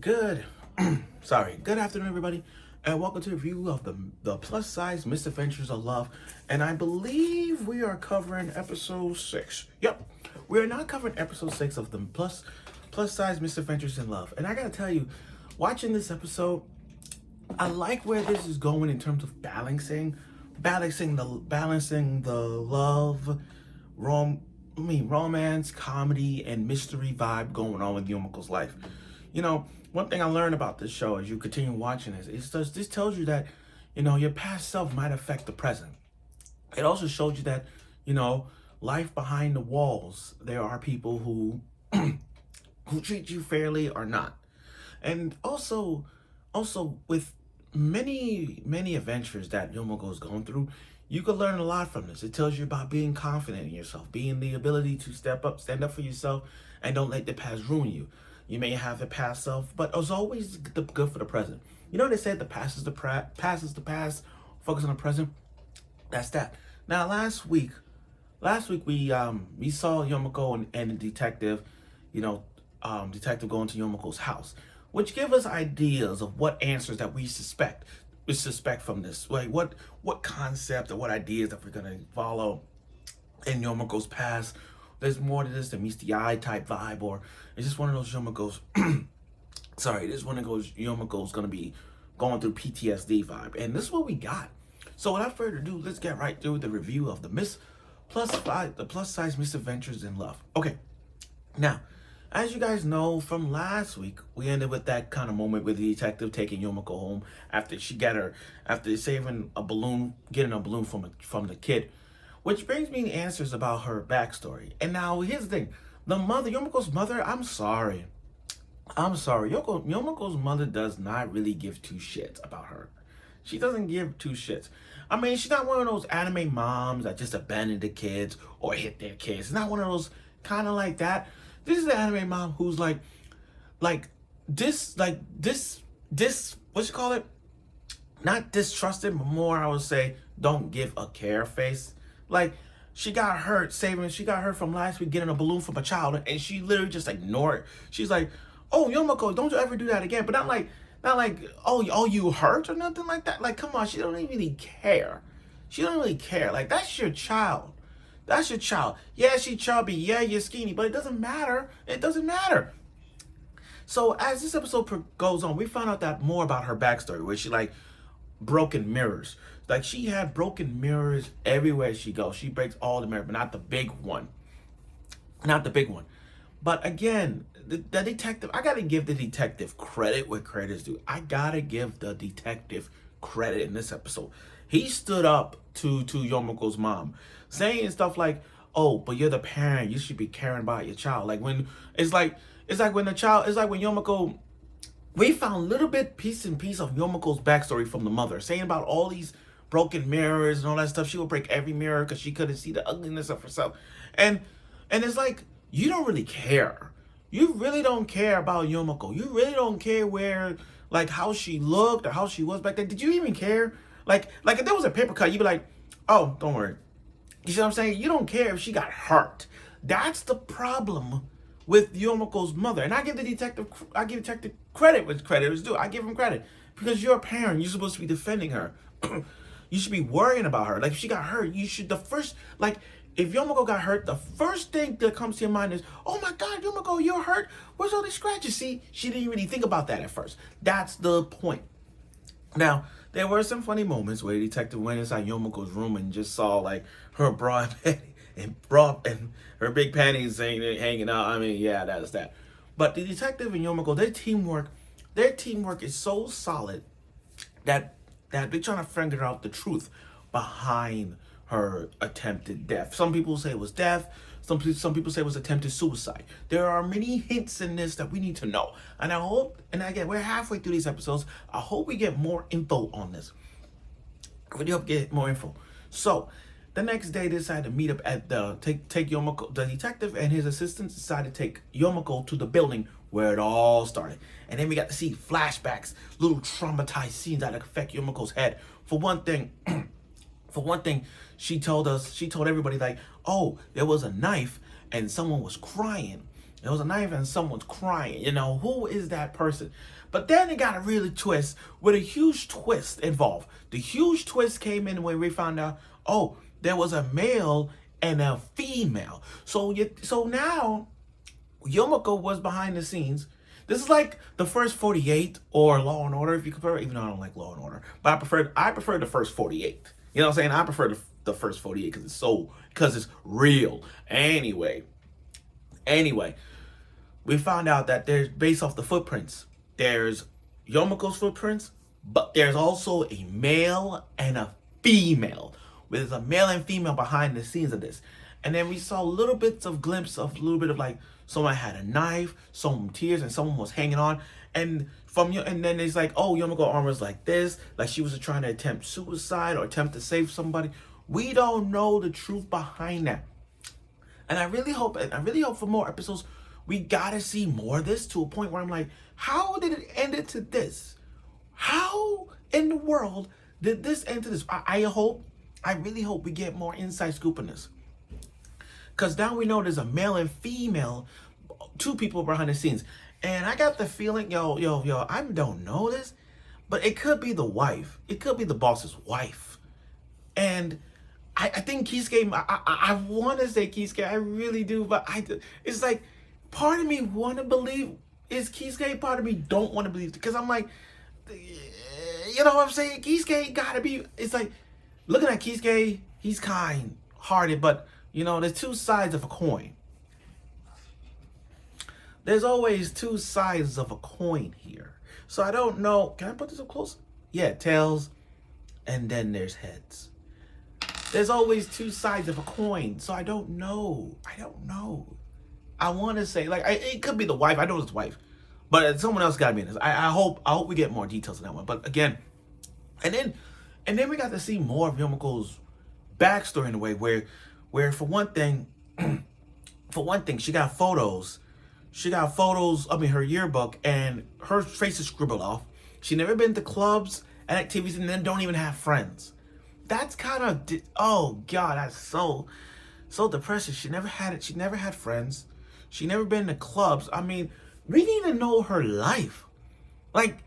Good, good afternoon, everybody, and welcome to a review of the plus size Misadventures of Love. And I believe we are covering episode 6. Yep, we are now covering episode 6 of the plus size Misadventures in Love. And I gotta tell you, watching this episode, I like where this is going in terms of balancing the love, romance, comedy, and mystery vibe going on with Yumeko's life. You know, one thing I learned about this show as you continue watching this tells you that, your past self might affect the present. It also shows you that, life behind the walls, there are people who who treat you fairly or not. And also with many adventures that Yumeko is going through, you can learn a lot from this. It tells you about being confident in yourself, being the ability to stand up for yourself, and don't let the past ruin you. You may have the past self, but it's always good for the present. You know they say the past is the past. Focus on the present. That's that. Now last week we saw Yumeko and the detective, detective going to Yumeko's house, which give us ideas of what answers that we suspect from this. Like what concept or what ideas that we're gonna follow in Yumeko's past. There's more to this than meets the eye type vibe, or it's just one of those Yumeko's. Sorry, this one of those Yumeko's gonna be going through PTSD vibe, and this is what we got. So without further ado, let's get right through the review of the plus size Misadventures in Love. Okay, now, as you guys know from last week, we ended with that kind of moment with the detective taking Yumeko home after saving a balloon, getting a balloon from the kid. Which brings me answers about her backstory. And now here's the thing. The mother, Yumeko's mother, I'm sorry. Yumeko's mother does not really give two shits about her. She doesn't give two shits. I mean, she's not one of those anime moms that just abandon the kids or hit their kids. It's not one of those kind of like that. This is the anime mom who's like this, what you call it? Not distrusted, but more, I would say, don't give a care face. Like, she got hurt from last week getting a balloon from a child, and she literally just ignored it. She's like, oh, Yumeko, don't you ever do that again. But not like, oh, you hurt or nothing like that. Like, come on, she don't really care. She don't really care. Like, that's your child. That's your child. Yeah, she's chubby. Yeah, you're skinny. But it doesn't matter. It doesn't matter. So as this episode goes on, we find out that more about her backstory, where she broken mirrors. Like, she had broken mirrors everywhere she goes. She breaks all the mirrors, but not the big one. Not the big one. But again, the detective, I gotta give the detective credit where credit is due. I gotta give the detective credit in this episode. He stood up to Yomeko's mom, saying stuff like, oh, but you're the parent, you should be caring about your child. Like, when it's like when Yumeko, we found little bit piece of Yomeko's backstory from the mother, saying about all these broken mirrors and all that stuff. She would break every mirror because she couldn't see the ugliness of herself. And it's like, you don't really care. You really don't care about Yumeko. You really don't care how she looked or how she was back then. Did you even care? Like if there was a paper cut, you'd be like, oh, don't worry. You see what I'm saying? You don't care if she got hurt. That's the problem with Yumeko's mother. And I give detective credit with credit is due. I give him credit. Because you're a parent. You're supposed to be defending her. You should be worrying about her. Like, if she got hurt, if Yumeko got hurt, the first thing that comes to your mind is, oh my God, Yumeko, you're hurt? Where's all these scratches? See, she didn't really think about that at first. That's the point. Now, there were some funny moments where the detective went inside Yomeko's room and just saw her bra and her big panties hanging out. I mean, yeah, that's that. But the detective and Yumeko, their teamwork is so solid that they're trying to figure out the truth behind her attempted death. Some people say it was death. Some people say it was attempted suicide. There are many hints in this that we need to know. And I hope, and again, we're halfway through these episodes. I hope we get more info on this. We hope to get more info. So, the next day, they decided to meet up at take Yumeko. The detective and his assistants decided to take Yumeko to the building where it all started. And then we got to see flashbacks, little traumatized scenes that affect Yumeko's head. For one thing, she told everybody, oh, there was a knife and someone was crying. There was a knife and someone's crying. You know, who is that person? But then it got a really twist with a huge twist involved. The huge twist came in when we found out, oh, there was a male and a female. So now Yumeko was behind the scenes. This is like the first 48 or Law and Order, if you compare it, even though I don't like Law and Order. But I prefer the first 48. You know what I'm saying? I prefer the first 48 because it's real. Anyway, we found out that there's, based off the footprints, there's Yomeko's footprints, but there's also a male and a female. There's a male and female behind the scenes of this. And then we saw little bits of glimpse of a little bit of like someone had a knife, some tears, and someone was hanging on. And then it's like, oh, Yumeko arm was like this, like she was trying to attempt suicide or attempt to save somebody. We don't know the truth behind that. And I really hope for more episodes, we gotta see more of this, to a point where I'm like, how did it end it to this? How in the world did this end to this? I really hope we get more inside scoop on this. Because now we know there's a male and female, two people behind the scenes. And I got the feeling, I don't know this, but it could be the wife. It could be the boss's wife. And I think Keisuke, I want to say Keisuke, I really do, but it's like, part of me want to believe is Keisuke, part of me don't want to believe, because I'm like, you know what I'm saying? Keisuke gotta be, it's like, looking at Keisuke, he's kind-hearted, but, you know, there's two sides of a coin. There's always two sides of a coin here. So I don't know. Can I put this up close? Yeah, tails, and then there's heads. There's always two sides of a coin. So I don't know. I want to say, like, it could be the wife. I know it's the wife. But someone else got to be in this. I hope we get more details on that one. But again, and then we got to see more of Yomeko's backstory in a way where for one thing, she got photos. She got photos of her yearbook, and her face is scribbled off. She never been to clubs and activities, and then don't even have friends. That's kind of, oh God, that's so depressing. She never had it. She never had friends. She never been to clubs. I mean, we need to know her life. Like,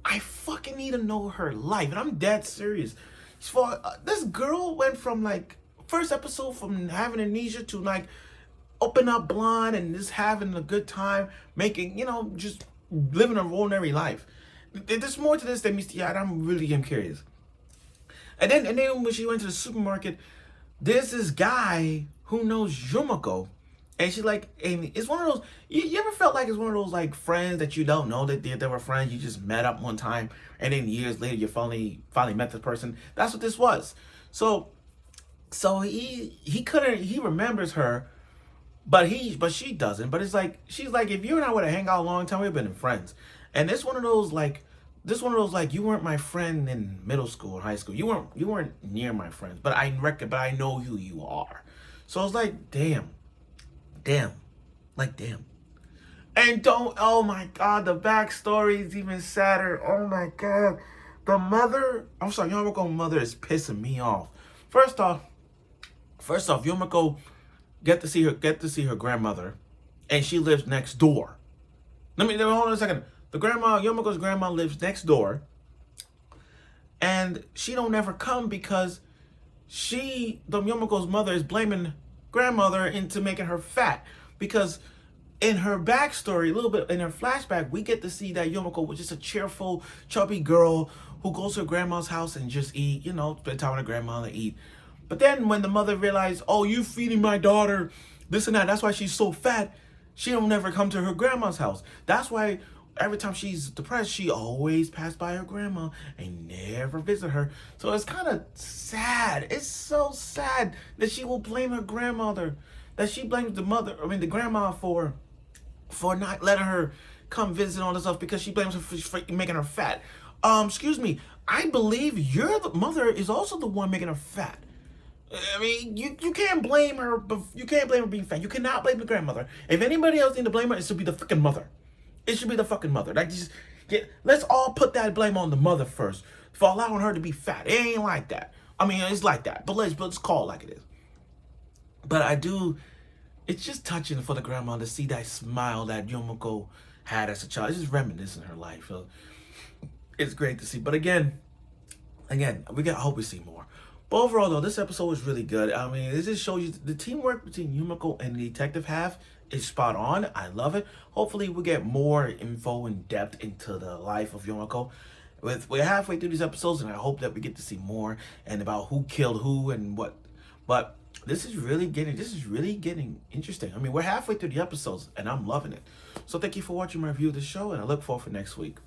I fucking need to know her life, and I'm dead serious. This girl went from, like, first episode, from having amnesia to, like, open up blind and just having a good time, making, just living an ordinary life. There's more to this than meets the eye. I'm really curious. And then when she went to the supermarket, there's this guy who knows Yumeko, and she's like, and it's one of those, you ever felt like it's one of those, like, friends that you don't know that they were friends, you just met up one time, and then years later you finally met this person? That's what this was. So he remembers her, but she doesn't. But it's like, she's like, if you and I would have hang out a long time, we've been friends. And this one of those like, you weren't my friend in middle school or high school. You weren't near my friends, but I know who you are. So I was like, damn. And oh my God, the backstory is even sadder. Oh my God. The mother, I'm sorry, Yomeko's mother is pissing me off. First off, Yumeko get to see her grandmother, and she lives next door. Hold on a second. Yomeko's grandma lives next door, and she don't ever come because Yomeko's mother is blaming grandmother into making her fat, because in her backstory, a little bit in her flashback, we get to see that Yumeko was just a cheerful, chubby girl who goes to her grandma's house and just eat, spend time with her grandma and eat. But then when the mother realized, oh, you feeding my daughter this and that, that's why she's so fat, she don't never come to her grandma's house. That's why every time she's depressed, she always pass by her grandma and never visit her. So it's kind of sad. It's so sad that she will blame her grandmother, that she blames the grandma for not letting her come visit and all this stuff, because she blames her for making her fat. Excuse me, I believe the mother is also the one making her fat. I mean, you can't blame her, but you can't blame her being fat. You cannot blame the grandmother. If anybody else need to blame her, it should be the fucking mother. It should be the fucking mother. Like, let's all put that blame on the mother first for allowing her to be fat. It ain't like that. I mean, it's like that, but let's call it like it is. But I do, it's just touching for the grandma to see that smile that Yumeko had as a child. It's just reminiscing her life. So it's great to see. But again, I hope we see more. But overall, though, this episode was really good. I mean, it just shows you the teamwork between Yumiko and the detective half is spot on. I love it. Hopefully, we get more info and depth into the life of Yumiko. We're halfway through these episodes, and I hope that we get to see more and about who killed who and what. But this is really getting interesting. I mean, we're halfway through the episodes, and I'm loving it. So thank you for watching my review of the show, and I look forward for next week.